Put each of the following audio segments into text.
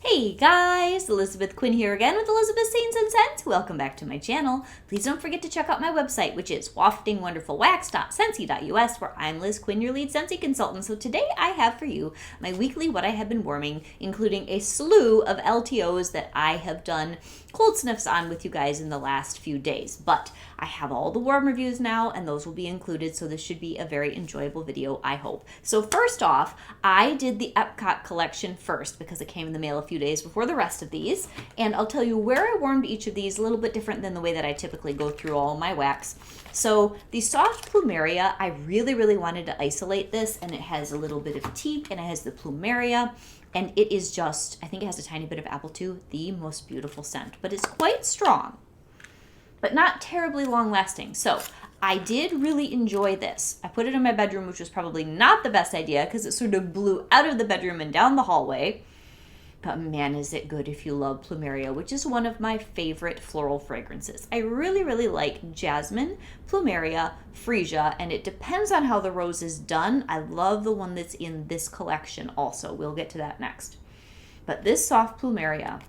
Hey guys, Elizabeth Quinn here again with Elizabeth's Saints and Scents. Welcome back to my channel. Please don't forget to check out my website, which is waftingwonderfulwax.scentsy.us, where I'm Liz Quinn, your lead Scentsy consultant. So today I have for you my weekly What I Have Been Warming, including a slew of LTOs that I have done cold sniffs on with you guys in the last few days. But I have all the warm reviews now, and those will be included, so this should be a very enjoyable video, I hope. So first off, I did the Epcot collection first because it came in the mail a few days before the rest of these, and I'll tell you where I warmed each of these, a little bit different than the way that I typically go through all my wax. So the soft plumeria, I really wanted to isolate this, and it has a little bit of teak, and it has the plumeria, and it is just, I think it has a tiny bit of apple too, the most beautiful scent, but it's quite strong, but not terribly long lasting. So I did really enjoy this. I put it in my bedroom, which was probably not the best idea because it sort of blew out of the bedroom and down the hallway. But man, is it good if you love plumeria, which is one of my favorite floral fragrances. I really like jasmine, plumeria, freesia, and it depends on how the rose is done. I love the one that's in this collection also. We'll get to that next. But this soft plumeria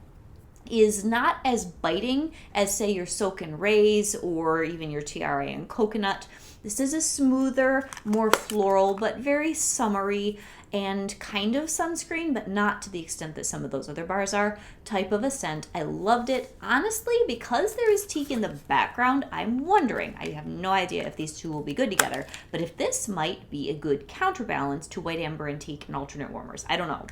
is not as biting as, say, your Soak and Raise or even your Tiara and Coconut. This is a smoother, more floral, but very summery and kind of sunscreen, but not to the extent that some of those other bars are, type of a scent. I loved it. Honestly, because there is teak in the background, I'm wondering, I have no idea if these two will be good together, but if this might be a good counterbalance to white amber and teak and alternate warmers. I don't know.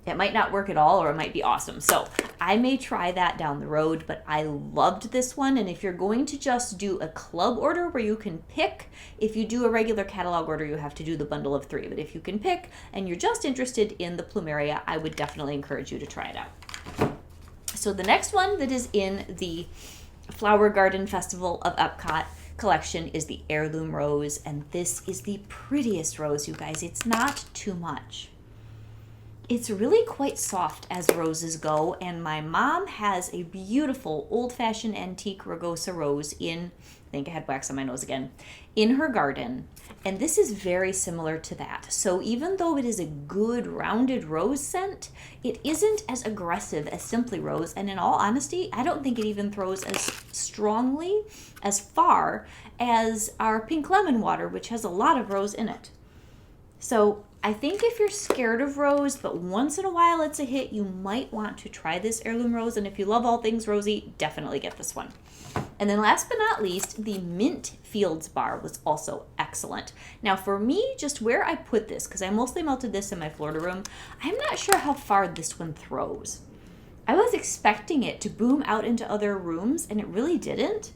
It might not work at all, or it might be awesome. So I may try that down the road, but I loved this one. And if you're going to just do a club order where you can pick, if you do a regular catalog order, you have to do the bundle of 3. But if you can pick and you're just interested in the plumeria, I would definitely encourage you to try it out. So the next one that is in the Flower Garden Festival of Epcot collection is the Heirloom Rose. And this is the prettiest rose, you guys. It's not too much. It's really quite soft as roses go, and my mom has a beautiful old-fashioned antique rugosa rose in, I think I had wax on my nose again, in her garden, and this is very similar to that. So even though it is a good rounded rose scent, it isn't as aggressive as Simply Rose, and in all honesty, I don't think it even throws as strongly, as far as our Pink Lemon Water, which has a lot of rose in it. So I think if you're scared of rose, but once in a while it's a hit, you might want to try this Heirloom Rose. And if you love all things rosy, definitely get this one. And then last but not least, the Mint Fields bar was also excellent. Now for me, just where I put this, because I mostly melted this in my Florida room, I'm not sure how far this one throws. I was expecting it to boom out into other rooms, and it really didn't.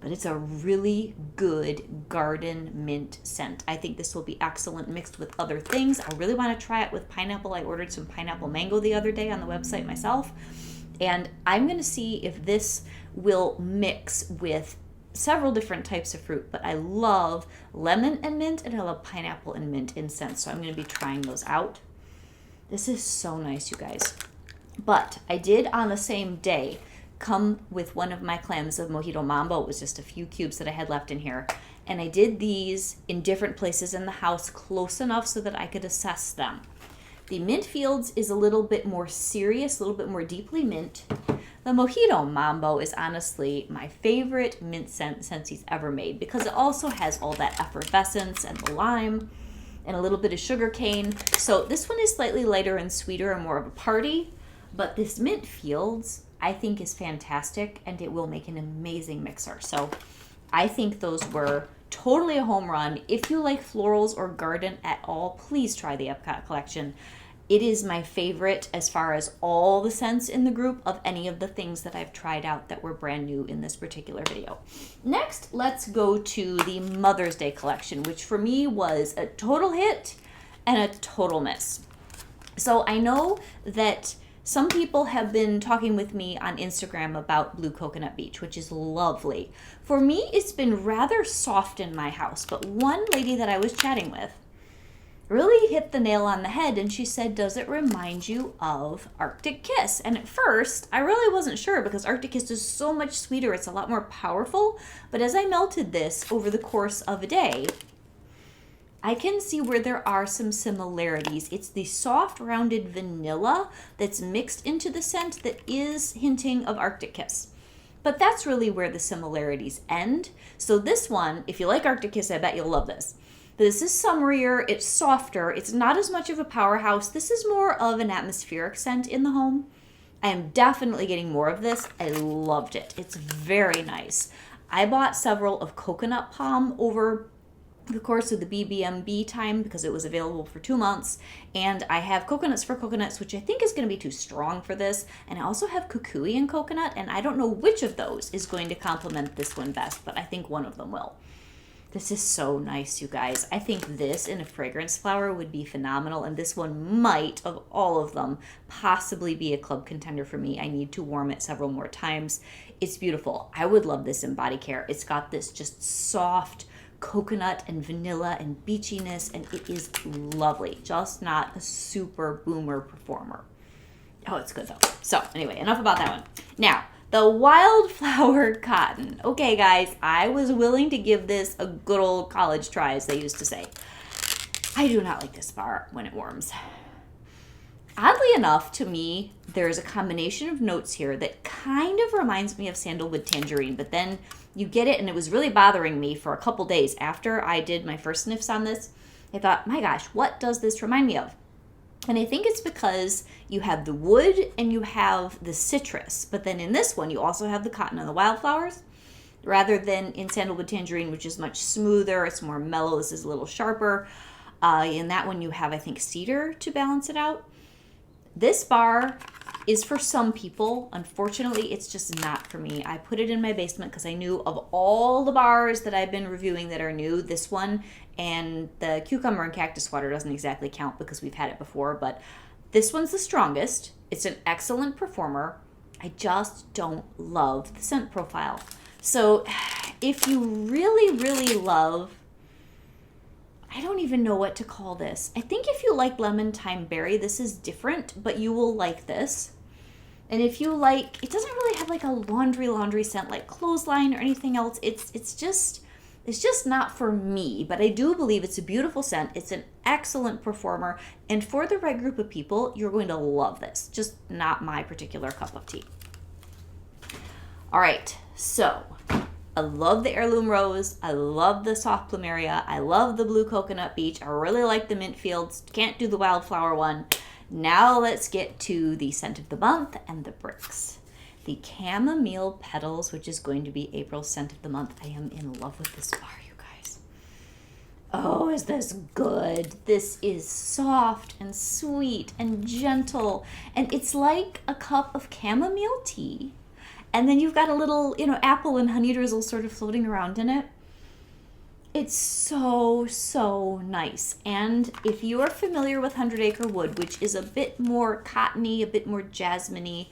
But it's a really good garden mint scent. I think this will be excellent mixed with other things. I really want to try it with pineapple. I ordered some pineapple mango the other day on the website myself. And I'm going to see if this will mix with several different types of fruit. But I love lemon and mint, and I love pineapple and mint in scents. So I'm going to be trying those out. This is so nice, you guys. But I did on the same day come with one of my clams of Mojito Mambo. It was just a few cubes that I had left in here. And I did these in different places in the house close enough so that I could assess them. The Mint Fields is a little bit more serious, a little bit more deeply mint. The Mojito Mambo is honestly my favorite mint scent since he's ever made because it also has all that effervescence and the lime and a little bit of sugar cane. So this one is slightly lighter and sweeter and more of a party, but this Mint Fields I think is fantastic, and it will make an amazing mixer. So I think those were totally a home run. If you like florals or garden at all, please try the Epcot collection. It is my favorite as far as all the scents in the group of any of the things that I've tried out that were brand new in this particular video. Next, let's go to the Mother's Day collection, which for me was a total hit and a total miss. So I know that some people have been talking with me on Instagram about Blue Coconut Beach, which is lovely. For me, it's been rather soft in my house, but one lady that I was chatting with really hit the nail on the head, and she said, does it remind you of Arctic Kiss? And at first, I really wasn't sure because Arctic Kiss is so much sweeter. It's a lot more powerful. But as I melted this over the course of a day, I can see where there are some similarities. It's the soft, rounded vanilla that's mixed into the scent that is hinting of Arctic Kiss. But that's really where the similarities end. So this one, if you like Arctic Kiss, I bet you'll love this. This is summerier, it's softer, it's not as much of a powerhouse. This is more of an atmospheric scent in the home. I am definitely getting more of this. I loved it. It's very nice. I bought several of coconut palm over the course of the BBMB time because it was available for 2 months. And I have coconuts for coconuts, which I think is going to be too strong for this. And I also have kukui and coconut, and I don't know which of those is going to complement this one best, but I think one of them will. This is so nice, you guys. I think this in a fragrance flower would be phenomenal, and this one might, of all of them, possibly be a club contender for me. I need to warm it several more times. It's beautiful. I would love this in body care. It's got this just soft coconut and vanilla and beachiness, and it is lovely. Just not a super boomer performer. Oh, it's good though. So anyway, enough about that one. Now, the Wildflower Cotton. Okay, guys, I was willing to give this a good old college try, as they used to say. I do not like this bar when it warms. Oddly enough, to me, there's a combination of notes here that kind of reminds me of Sandalwood Tangerine, but then you get it, and it was really bothering me for a couple days after I did my first sniffs on this. I thought, my gosh, what does this remind me of? And I think it's because you have the wood and you have the citrus, but then in this one you also have the cotton and the wildflowers, rather than in Sandalwood Tangerine, which is much smoother, it's more mellow, this is a little sharper. In that one you have, I think, cedar to balance it out. This bar is for some people. Unfortunately, it's just not for me. I put it in my basement because I knew of all the bars that I've been reviewing that are new, this one and the cucumber and cactus water doesn't exactly count because we've had it before, but this one's the strongest. It's an excellent performer. I just don't love the scent profile. So if you really, really love, I don't even know what to call this. I think if you like lemon thyme berry, this is different, but you will like this. And if you like, it doesn't really have like a laundry scent like clothesline or anything else. It's just not for me, but I do believe it's a beautiful scent. It's an excellent performer, and for the right group of people, you're going to love this. Just not my particular cup of tea. All right, so I love the heirloom rose. I love the soft plumeria. I love the blue coconut beach. I really like the mint fields. Can't do the wildflower one. Now let's get to the scent of the month and the bricks. The chamomile petals, which is going to be April's scent of the month. I am in love with this bar, you guys. Oh, is this good? This is soft and sweet and gentle. And it's like a cup of chamomile tea. And then you've got a little, apple and honey drizzle sort of floating around in it. It's so, so nice. And if you are familiar with 100 Acre Wood, which is a bit more cottony, a bit more jasmine-y,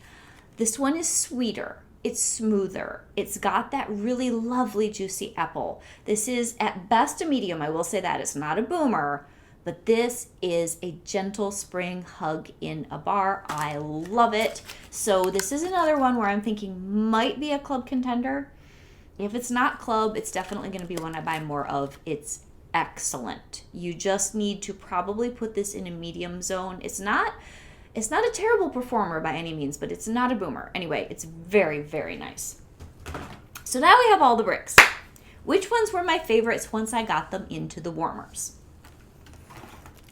this one is sweeter. It's smoother. It's got that really lovely juicy apple. This is at best a medium, I will say that. It's not a boomer, but this is a gentle spring hug in a bar. I love it. So this is another one where I'm thinking might be a club contender. If it's not club, it's definitely going to be one I buy more of. It's excellent. You just need to probably put this in a medium zone. It's not a terrible performer by any means, but it's not a boomer. Anyway, it's very, very nice. So now we have all the bricks. Which ones were my favorites once I got them into the warmers?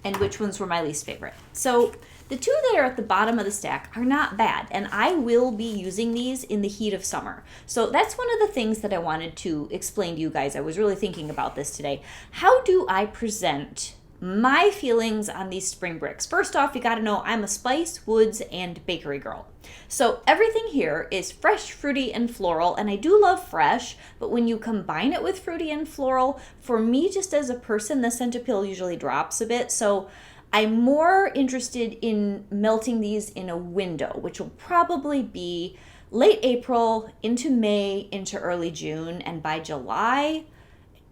And which ones were my least favorite? So the two that are at the bottom of the stack are not bad, and I will be using these in the heat of summer. So that's one of the things that I wanted to explain to you guys. I was really thinking about this today. How do I present my feelings on these spring bricks? First off, you got to know I'm a spice, woods, and bakery girl. So everything here is fresh, fruity, and floral, and I do love fresh, but when you combine it with fruity and floral, for me, just as a person, the scent appeal usually drops a bit. So I'm more interested in melting these in a window, which will probably be late April into May into early June, and by July,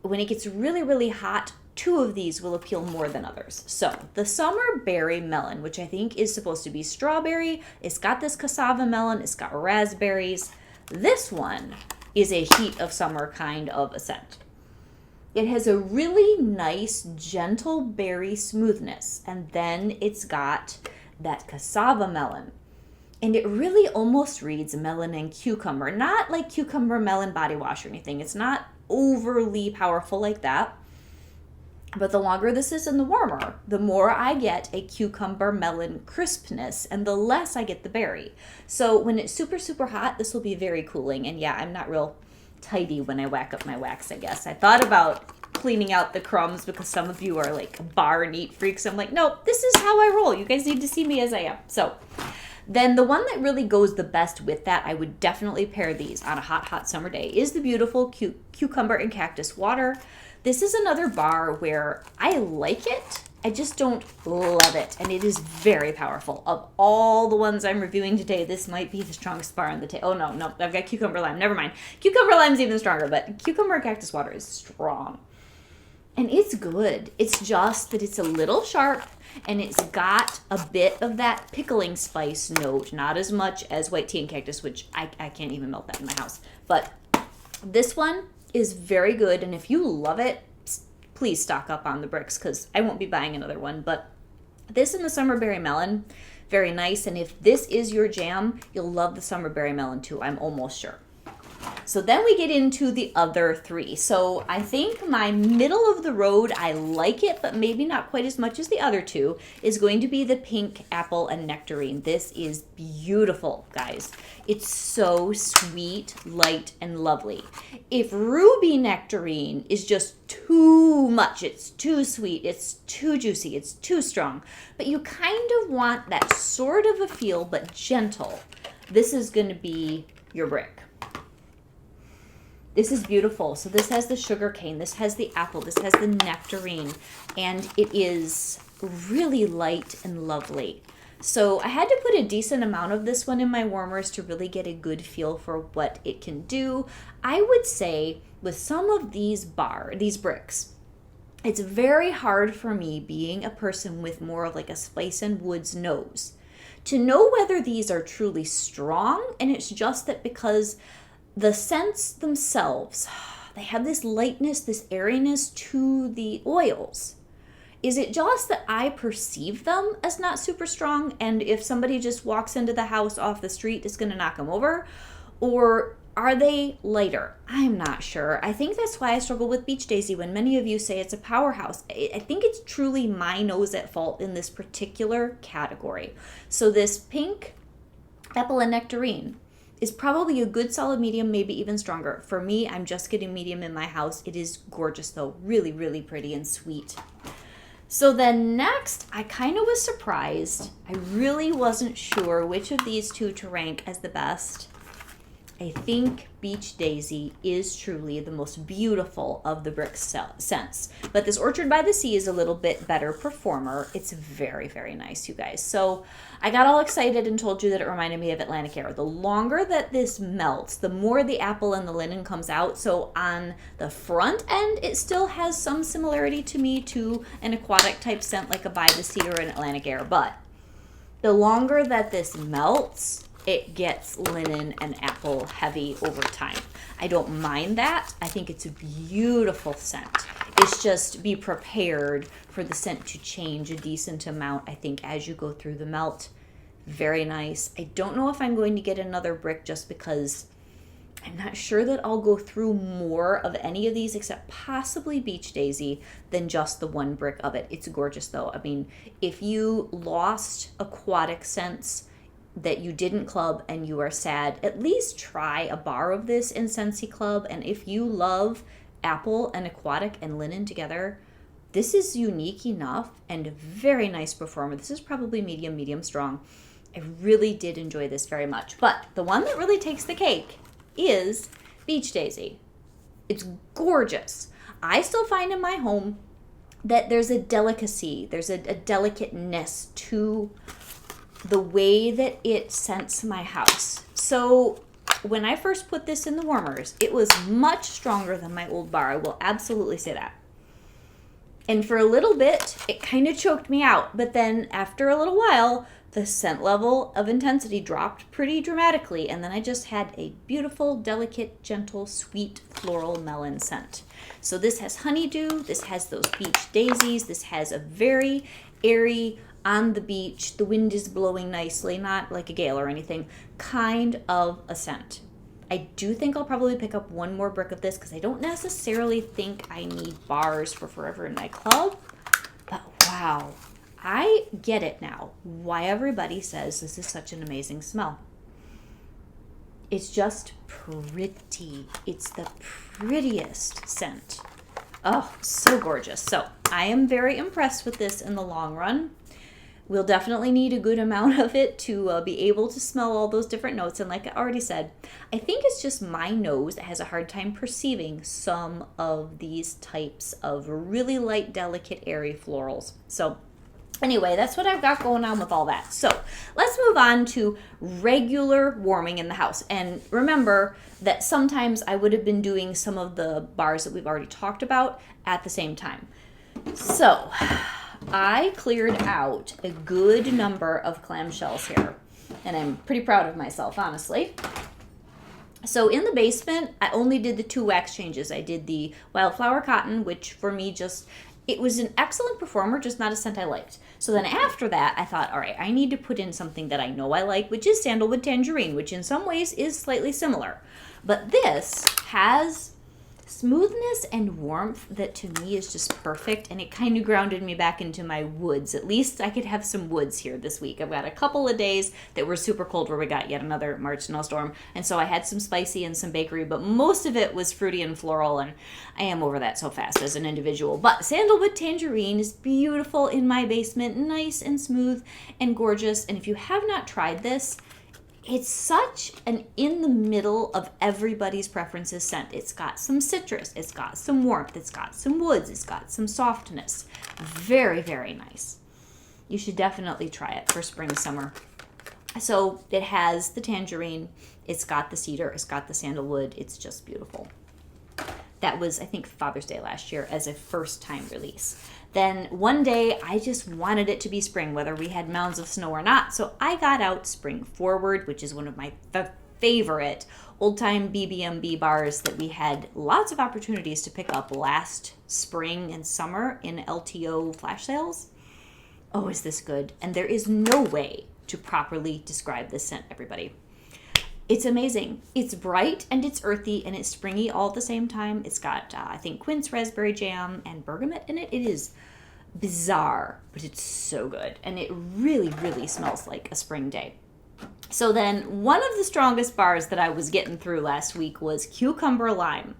when it gets really, really hot, two of these will appeal more than others. So the summer berry melon, which I think is supposed to be strawberry, it's got this cassava melon, it's got raspberries. This one is a heat of summer kind of a scent. It has a really nice, gentle berry smoothness. And then it's got that cassava melon. And it really almost reads melon and cucumber. Not like cucumber melon body wash or anything. It's not overly powerful like that. But the longer this is in the warmer, the more I get a cucumber melon crispness and the less I get the berry. So when it's super, super hot, this will be very cooling. And yeah, I'm not real tidy when I whack up my wax, I guess. I thought about cleaning out the crumbs because some of you are like bar neat freaks. I'm like, nope, this is how I roll. You guys need to see me as I am. So then the one that really goes the best with that, I would definitely pair these on a hot, hot summer day, is the beautiful cucumber and cactus water. This is another bar where I like it, I just don't love it, and it is very powerful. Of all the ones I'm reviewing today, this might be the strongest bar on the table. Oh, no, I've got cucumber lime. Never mind. Cucumber lime's even stronger, but cucumber and cactus water is strong. And it's good. It's just that it's a little sharp, and it's got a bit of that pickling spice note. Not as much as white tea and cactus, which I can't even melt that in my house. But this one is very good, and if you love it, please stock up on the bricks because I won't be buying another one. But this and the summer berry melon, very nice. And if this is your jam, you'll love the summer berry melon too, I'm almost sure. So then we get into the other three. So I think my middle of the road, I like it, but maybe not quite as much as the other two, is going to be the pink apple and nectarine. This is beautiful, guys. It's so sweet, light, and lovely. If ruby nectarine is just too much, it's too sweet, it's too juicy, it's too strong, but you kind of want that sort of a feel, but gentle, this is going to be your brick. This is beautiful. So this has the sugar cane, this has the apple, this has the nectarine, and it is really light and lovely. So I had to put a decent amount of this one in my warmers to really get a good feel for what it can do. I would say with some of these bricks, it's very hard for me, being a person with more of like a spice and woods nose, to know whether these are truly strong, and it's just that because the scents themselves, they have this lightness, this airiness to the oils. Is it just that I perceive them as not super strong, and if somebody just walks into the house off the street, it's going to knock them over? Or are they lighter? I'm not sure. I think that's why I struggle with Beach Daisy when many of you say it's a powerhouse. I think it's truly my nose at fault in this particular category. So this pink apple and nectarine is probably a good solid medium, maybe even stronger. For me, I'm just getting medium in my house. It is gorgeous though, really, really pretty and sweet. So then next, I kind of was surprised. I really wasn't sure which of these two to rank as the best. I think Beach Daisy is truly the most beautiful of the brick scents. But this Orchard by the Sea is a little bit better performer. It's very, very nice, you guys. So I got all excited and told you that it reminded me of Atlantic Air. The longer that this melts, the more the apple and the linen comes out. So on the front end, it still has some similarity to me to an aquatic type scent like a By the Sea or an Atlantic Air. But the longer that this melts, it gets linen and apple heavy over time. I don't mind that. I think it's a beautiful scent. It's just be prepared for the scent to change a decent amount, I think, as you go through the melt. Very nice. I don't know if I'm going to get another brick just because I'm not sure that I'll go through more of any of these except possibly Beach Daisy than just the one brick of it. It's gorgeous though. I mean, if you lost aquatic scents that you didn't club and you are sad, at least try a bar of this in Scentsy Club. And if you love apple and aquatic and linen together, this is unique enough and very nice performer. This is probably medium strong. I really did enjoy this very much. But the one that really takes the cake is Beach Daisy. It's gorgeous. I still find in my home that there's a delicacy, there's a delicateness to the way that it scents my house. So when I first put this in the warmers, it was much stronger than my old bar. I will absolutely say that. And for a little bit, it kind of choked me out. But then after a little while, the scent level of intensity dropped pretty dramatically. And then I just had a beautiful, delicate, gentle, sweet, floral melon scent. So this has honeydew, this has those beach daisies, this has a very airy, on the beach, the wind is blowing nicely, not like a gale or anything, kind of a scent. I do think I'll probably pick up one more brick of this because I don't necessarily think I need bars for Forever in My Club. But wow, I get it now why everybody says this is such an amazing smell. It's just pretty. It's the prettiest scent. Oh, so gorgeous. So I am very impressed with this in the long run. We'll definitely need a good amount of it to be able to smell all those different notes. And like I already said, I think it's just my nose that has a hard time perceiving some of these types of really light, delicate, airy florals. So anyway, that's what I've got going on with all that. So let's move on to regular warming in the house. And remember that sometimes I would have been doing some of the bars that we've already talked about at the same time. So I cleared out a good number of clamshells here, and I'm pretty proud of myself, honestly. So in the basement, I only did the 2 wax changes. I did the Wildflower Cotton, which for me it was an excellent performer, just not a scent I liked. So then after that, I thought, all right, I need to put in something that I know I like, which is Sandalwood Tangerine, which in some ways is slightly similar. But this has smoothness and warmth that to me is just perfect, and it kind of grounded me back into my woods. At least I could have some woods here this week. I've got a couple of days that were super cold where we got yet another March snowstorm, and so I had some spicy and some bakery, but most of it was fruity and floral, and I am over that so fast as an individual. But Sandalwood Tangerine is beautiful in my basement, nice and smooth and gorgeous, and if you have not tried this, it's such an in the middle of everybody's preferences scent. It's got some citrus, it's got some warmth, it's got some woods, it's got some softness. Very, very nice. You should definitely try it for spring, summer. So it has the tangerine, it's got the cedar, it's got the sandalwood. It's just beautiful. That was, I think, Father's Day last year as a first-time release. Then one day, I just wanted it to be spring, whether we had mounds of snow or not. So I got out Spring Forward, which is one of my favorite old-time BBMB bars that we had lots of opportunities to pick up last spring and summer in LTO flash sales. Oh, is this good? And there is no way to properly describe this scent, everybody. It's amazing. It's bright and it's earthy and it's springy all at the same time. It's got, I think, quince, raspberry jam, and bergamot in it. It is bizarre, but it's so good. And it really, really smells like a spring day. So then one of the strongest bars that I was getting through last week was cucumber lime.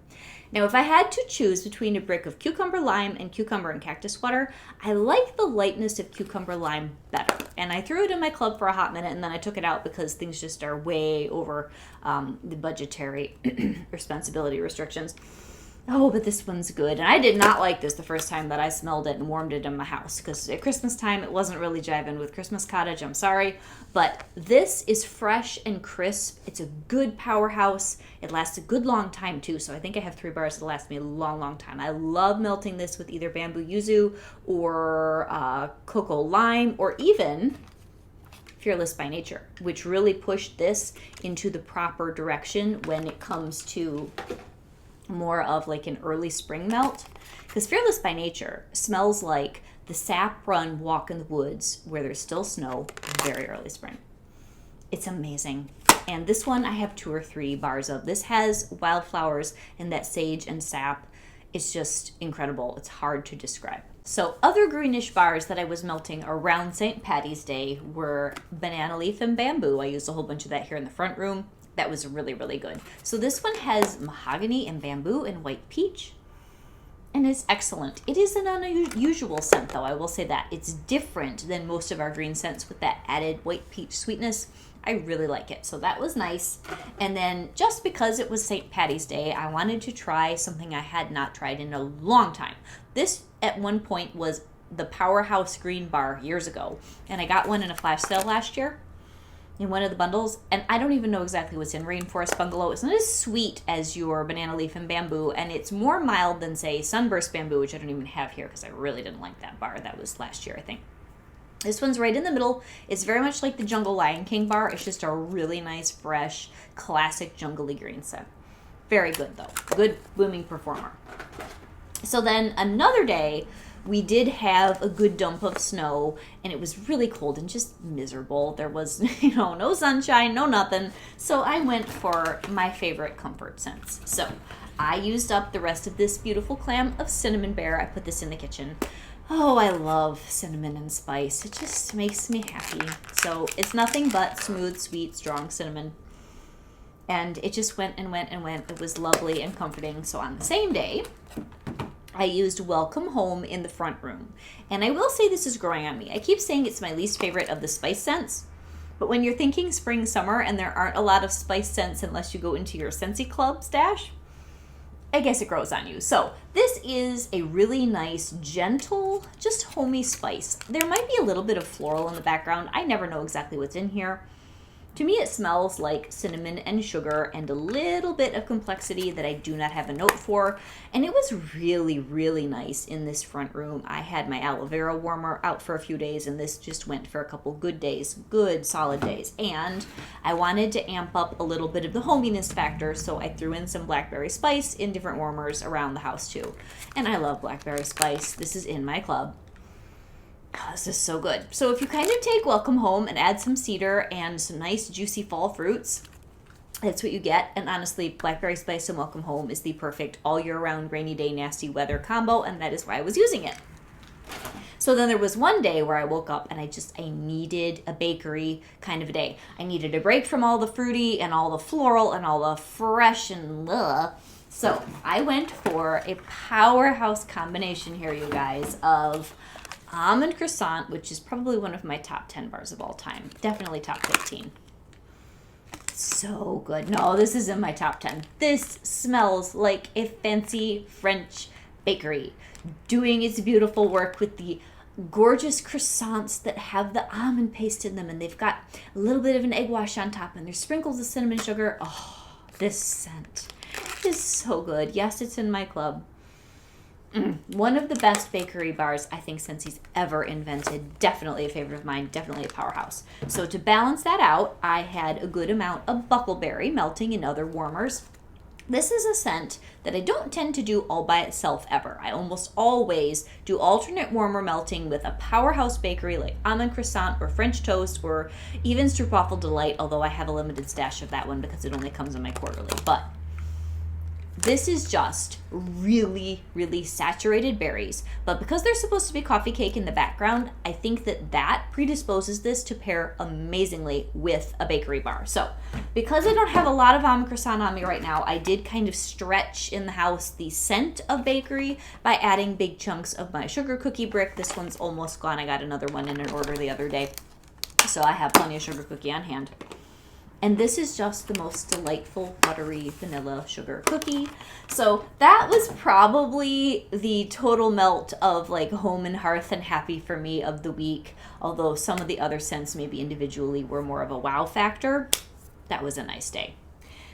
Now, if I had to choose between a brick of cucumber lime and cucumber and cactus water, I like the lightness of cucumber lime better. And I threw it in my club for a hot minute, and then I took it out because things just are way over the budgetary responsibility restrictions. Oh, but this one's good. And I did not like this the first time that I smelled it and warmed it in my house, because at Christmas time, it wasn't really jiving with Christmas cottage. I'm sorry. But this is fresh and crisp. It's a good powerhouse. It lasts a good long time, too. So I think I have 3 bars that last me a long, long time. I love melting this with either bamboo yuzu or cocoa lime, or even Fearless by Nature, which really pushed this into the proper direction when it comes to more of like an early spring melt, because Fearless by Nature smells like the sap run walk in the woods where there's still snow, very early spring. It's amazing. And this one I have 2 or 3 bars of. This has wildflowers and that sage and sap. It's just incredible. It's hard to describe. So other greenish bars that I was melting around St. Patty's Day were banana leaf and bamboo. I used a whole bunch of that here in the front room. That was really, really good. So this one has mahogany and bamboo and white peach, and it's excellent. It is an unusual scent, though, I will say that. It's different than most of our green scents with that added white peach sweetness. I really like it, so that was nice. And then just because it was St. Patty's Day, I wanted to try something I had not tried in a long time. This, at one point, was the Powerhouse Green Bar years ago, and I got one in a flash sale last year in one of the bundles, and I don't even know exactly what's in Rainforest Bungalow. It's not as sweet as your banana leaf and bamboo, and it's more mild than, say, Sunburst Bamboo, which I don't even have here because I really didn't like that bar. That was last year, I think. This one's right in the middle. It's very much like the Jungle Lion King bar. It's just a really nice, fresh, classic jungly green scent. Very good, though. Good booming performer. So then another day, we did have a good dump of snow, and it was really cold and just miserable. There was, no sunshine, no nothing. So I went for my favorite comfort scents. So I used up the rest of this beautiful clam of cinnamon bear. I put this in the kitchen. Oh, I love cinnamon and spice. It just makes me happy. So it's nothing but smooth, sweet, strong cinnamon. And it just went and went and went. It was lovely and comforting. So on the same day, I used Welcome Home in the front room. And I will say this is growing on me. I keep saying it's my least favorite of the spice scents. But when you're thinking spring, summer, and there aren't a lot of spice scents unless you go into your Scentsy Club stash, I guess it grows on you. So this is a really nice, gentle, just homey spice. There might be a little bit of floral in the background. I never know exactly what's in here. To me, it smells like cinnamon and sugar and a little bit of complexity that I do not have a note for. And it was really, really nice in this front room. I had my aloe vera warmer out for a few days, and this just went for a couple good days, good solid days. And I wanted to amp up a little bit of the hominess factor, so I threw in some blackberry spice in different warmers around the house too. And I love blackberry spice. This is in my club. Oh, this is so good. So if you kind of take Welcome Home and add some cedar and some nice juicy fall fruits, that's what you get. And honestly, blackberry spice and Welcome Home is the perfect all year round rainy day nasty weather combo, and that is why I was using it. So then there was one day where I woke up and I needed a bakery kind of a day. I needed a break from all the fruity and all the floral and all the fresh and So I went for a powerhouse combination here, you guys, of almond croissant, which is probably one of my top 10 bars of all time. Definitely top 15. So good. No, this is in my top 10. This smells like a fancy French bakery doing its beautiful work with the gorgeous croissants that have the almond paste in them, and they've got a little bit of an egg wash on top, and there's sprinkles of cinnamon sugar. Oh, this scent is so good. Yes, it's in my club. One of the best bakery bars I think Scentsy's ever invented. Definitely a favorite of mine. Definitely a powerhouse. So to balance that out, I had a good amount of buckleberry melting in other warmers. This is a scent that I don't tend to do all by itself ever. I almost always do alternate warmer melting with a powerhouse bakery like almond croissant or French toast or even stroopwafel delight, although I have a limited stash of that one because it only comes in my quarterly. But this is just really, really saturated berries. But because there's supposed to be coffee cake in the background, I think that predisposes this to pair amazingly with a bakery bar. So because I don't have a lot of almond croissant on me right now, I did kind of stretch in the house the scent of bakery by adding big chunks of my sugar cookie brick. This one's almost gone. I got another one in an order the other day. So I have plenty of sugar cookie on hand. And this is just the most delightful buttery vanilla sugar cookie. So that was probably the total melt of like home and hearth and happy for me of the week. Although some of the other scents maybe individually were more of a wow factor. That was a nice day.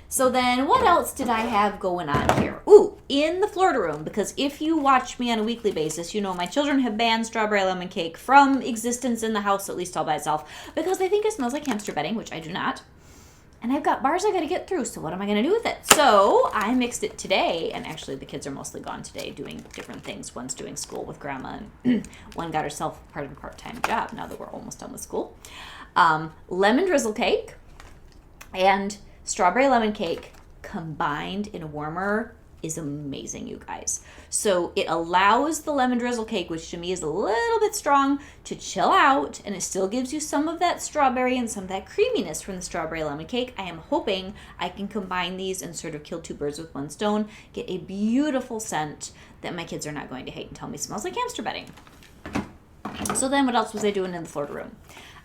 So then what else did I have going on here? Ooh, in the Florida room, because if you watch me on a weekly basis, you know my children have banned strawberry lemon cake from existence in the house, at least all by itself, because they think it smells like hamster bedding, which I do not. And I've got bars I got to get through, so what am I going to do with it? So I mixed it today, and actually the kids are mostly gone today doing different things. One's doing school with grandma, and one got herself a part-time job now that we're almost done with school. Lemon drizzle cake and strawberry lemon cake combined in a warmer is amazing, you guys. So it allows the lemon drizzle cake, which to me is a little bit strong, to chill out, and it still gives you some of that strawberry and some of that creaminess from the strawberry lemon cake. I am hoping I can combine these and sort of kill two birds with one stone, get a beautiful scent that my kids are not going to hate and tell me smells like hamster bedding. So then what else was I doing in the Florida room?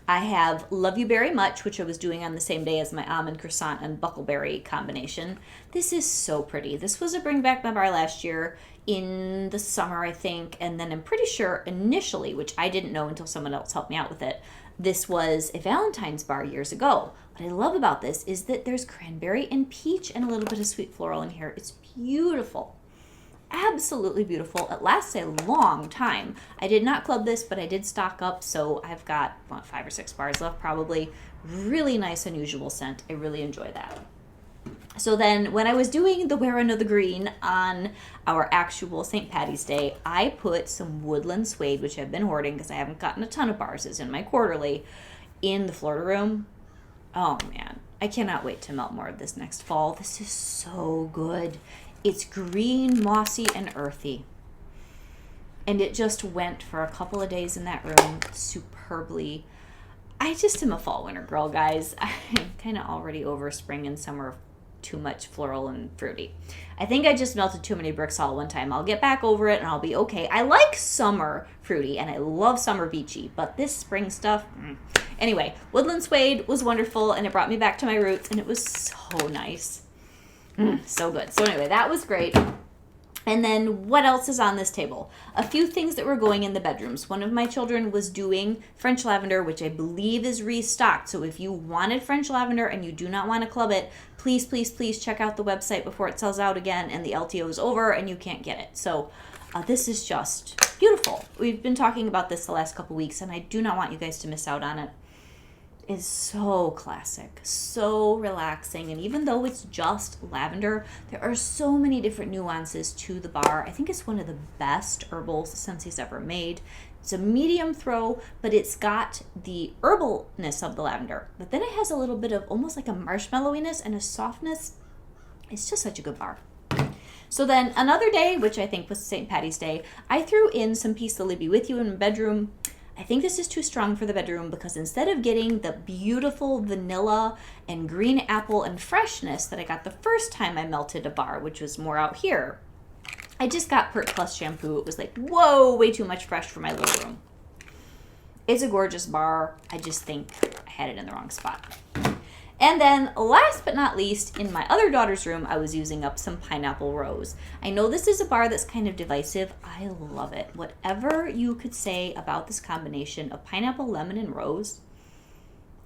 I have Love You Very Much, which I was doing on the same day as my almond croissant and buckleberry combination. This is so pretty. This was a Bring Back My Bar last year in the summer, I think, and then I'm pretty sure initially, which I didn't know until someone else helped me out with it, this was a Valentine's bar years ago. What I love about this is that there's cranberry and peach and a little bit of sweet floral in here. It's beautiful. Absolutely beautiful. It lasts a long time. I did not club this, but I did stock up, so I've got 5 or 6 bars left probably. Really nice, unusual scent. I really enjoy that. So then when I was doing the wearing of the green on our actual St. Patty's Day, I put some woodland suede, which I've been hoarding because I haven't gotten a ton of bars, is in my quarterly, in the Florida room. Oh man, I cannot wait to melt more of this next fall. This is so good. It's green, mossy, and earthy. And it just went for a couple of days in that room superbly. I just am a fall winter girl, guys. I'm kind of already over spring and summer, too much floral and fruity. I think I just melted too many bricks all one time. I'll get back over it and I'll be okay. I like summer fruity and I love summer beachy, but this spring stuff, Anyway, woodland suede was wonderful and it brought me back to my roots and it was so nice. So good. So anyway, that was great. And then what else is on this table? A few things that were going in the bedrooms. One of my children was doing French lavender, which I believe is restocked. So if you wanted French lavender and you do not want to club it, please, please, please check out the website before it sells out again and the LTO is over and you can't get it. So this is just beautiful. We've been talking about this the last couple weeks and I do not want you guys to miss out on it. Is so classic, so relaxing, and even though it's just lavender, there are so many different nuances to the bar. I think it's one of the best herbals Scentsy's ever made. It's a medium throw, but it's got the herbalness of the lavender, but then it has a little bit of almost like a marshmallowiness and a softness. It's just such a good bar. So then another day, which I think was St. Patty's Day, I threw in some Peace Lily Be With You in my bedroom. I think this is too strong for the bedroom because instead of getting the beautiful vanilla and green apple and freshness that I got the first time I melted a bar, which was more out here, I just got Pert Plus shampoo. It was like, whoa, way too much fresh for my little room. It's a gorgeous bar. I just think I had it in the wrong spot. And then last but not least, in my other daughter's room, I was using up some pineapple rose. I know this is a bar that's kind of divisive. I love it. Whatever you could say about this combination of pineapple, lemon, and rose,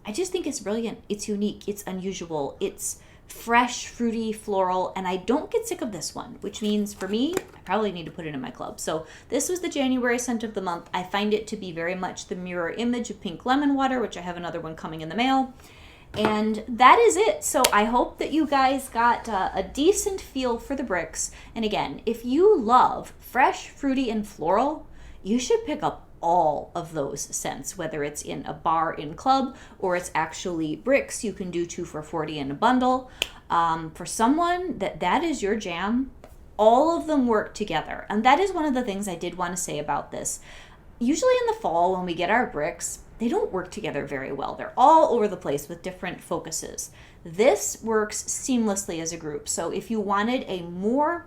I just think it's brilliant. It's unique. It's unusual. It's fresh, fruity, floral, and I don't get sick of this one, which means for me, I probably need to put it in my club. So this was the January scent of the month. I find it to be very much the mirror image of Pink Lemon Water, which I have another one coming in the mail. And that is it. So I hope that you guys got a decent feel for the bricks. And again, if you love fresh, fruity, and floral, you should pick up all of those scents, whether it's in a bar in club or it's actually bricks. You can do 2 for $40 in a bundle. For someone that is your jam, all of them work together. And that is one of the things I did want to say about this. Usually in the fall when we get our bricks, they don't work together very well. They're all over the place with different focuses. This works seamlessly as a group. So if you wanted a more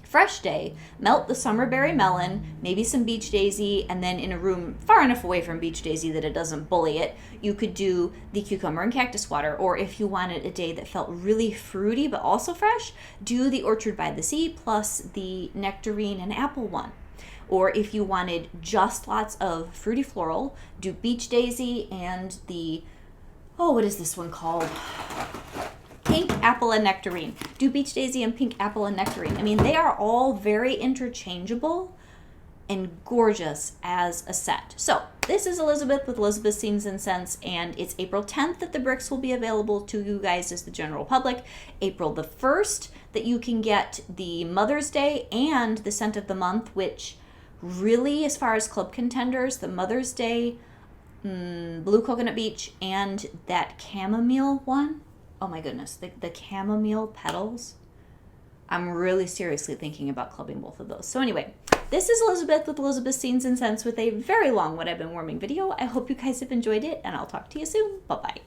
fresh day, melt the summerberry melon, maybe some beach daisy, and then in a room far enough away from beach daisy that it doesn't bully it, you could do the cucumber and cactus water. Or if you wanted a day that felt really fruity but also fresh, do the Orchard by the Sea plus the nectarine and apple one. Or if you wanted just lots of fruity floral, do Beach Daisy and the, what is this one called? Pink Apple and Nectarine. Do Beach Daisy and Pink Apple and Nectarine. I mean, they are all very interchangeable and gorgeous as a set. So this is Elizabeth with Elizabeth's Scenes and Scents, and it's April 10th that the bricks will be available to you guys as the general public. April the 1st that you can get the Mother's Day and the Scent of the Month, which really, as far as club contenders, the Mother's Day, Blue Coconut Beach, and that chamomile one. Oh my goodness, the chamomile petals. I'm really seriously thinking about clubbing both of those. So anyway, this is Elizabeth with Elizabeth's Scenes and Scents with a very long What I've Been Warming video. I hope you guys have enjoyed it, and I'll talk to you soon. Bye-bye.